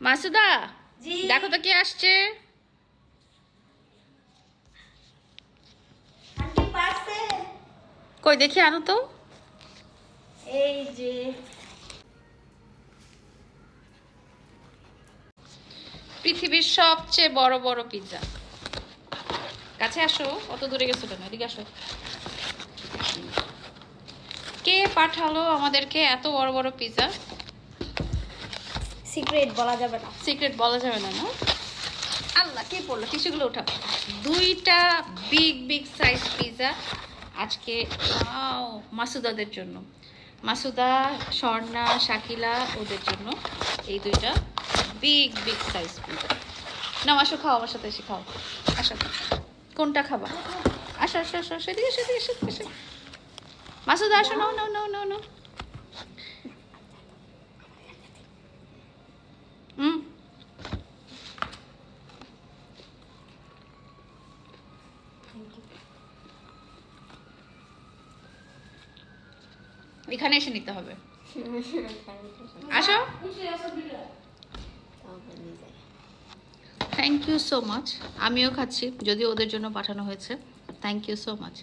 মাসুদা জি দেখো তো কে আসছে। আন্টি পারছে কই দেখি আনো তো। এই যে পৃথিবীর সবচেয়ে বড় বড় পিৎজা। কাছে আসো, অত দূরে গেছো কেন, এদিকে আসো। কে পাঠালো আমাদেরকে এত বড় বড় পিৎজা? সিক্রেট বলা যাবে না। সিক্রেট বলা যাবে না, না? আল্লাহ, কে পড়লো? টিস্যুগুলো উঠাও। দুইটা বিগ বিগ সাইজ পিৎজা আজকে মাসুদাদের জন্য। মাসুদা, স্বর্ণা, শাকিলা ওদের জন্য এই দুইটা বিগ বিগ সাইজ পিৎজা। নাও আসো, খাও আমার সাথে এসে খাও। আসো, কোনটা খাবা? আসো আসো আসো, সেদিকে সেদিকে সেদিকে সেদিকে। মাসুদা আসো, নাও নাও নাও নাও নাও। হুম, এখানে এসে নিতে হবে। আসো। Thank you so much. আমিও খাচ্ছি, যদিও ওদের জন্য পাঠানো হয়েছে। Thank you so much.